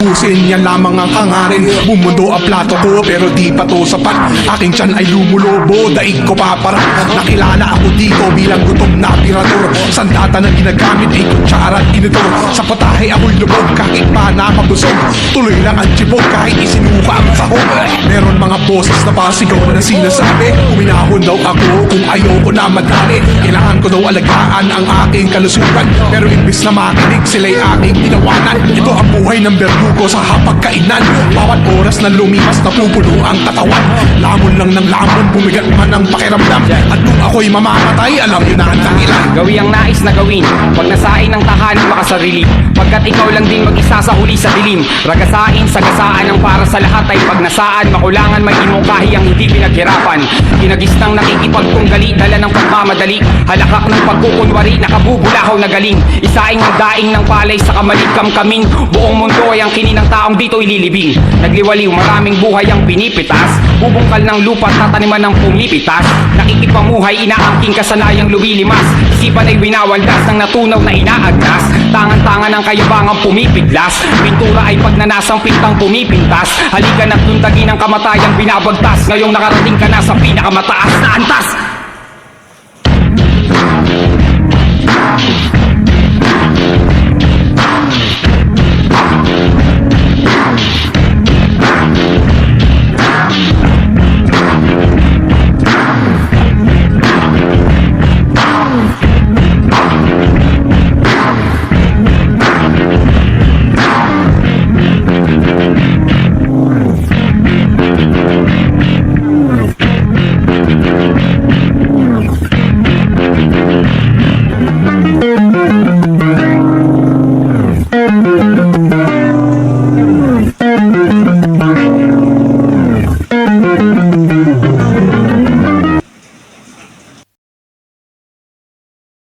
Pusin, yan lamang ang hangarin. Bumundo ang plato ko pero di pa to sapat. Aking tiyan ay lumulobo, daig ko paparat. Nakilala ako dito bilang gutom na tirador. Sandata na ginagamit ay kutsara at initor. Sa patahe ako'y lubog kahit pa napabusog. Tuloy lang ang tibog kahit isinuka ang sahog. Meron mga boses na pasigaw na sinasabi, uminahon daw ako kung ayoko na madali. Kailangan ko daw alagaan ang aking kalusugan, pero imbis na makinig sila'y aking tinawanan. Ito ang buhay ng berdugo sa hapagkainan. Bawat oras na lumipas napupuno ang katawan. Lamon lang ng lamon, bumigat man ang pakiramdam. At kung ako'y mamamatay, alam niyo na ang dahilan. Gawi ang nais na gawin, pag nasain ng tahanan makasarili. Pagkat ikaw lang din mag-isa sa huli sa dilim. Ragasain, sagasaan ang para sa lahat ay pagnasaan. Makulangan may imukahi ang hindi pinaghirapan. Kinagistang nakikipagtunggali, dala ng pagmamadali. Halakak ng pagkukunwari, nakabubulahaw na galing. Isaing ang daing ng palay sa kamalikam kaming. Buong mundo ay ang kini ng taong dito ililibing. Nagliwaliw, maraming buhay ang pinipitas. Bubungkal ng lupa, tataniman ng pumipitas. Nakikipamuhay, inaangking kasanayang lumilimas. Isipan ay winawaldas ng natunaw na inaagnas. Tangan-tangan ang kayabangang pumipiglas. Pintura ay pagnanasang pintang pumipintas. Halika na't tundagin ang kamatayang binabagtas. Ngayong nakarating ka na sa pinakamataas na antas.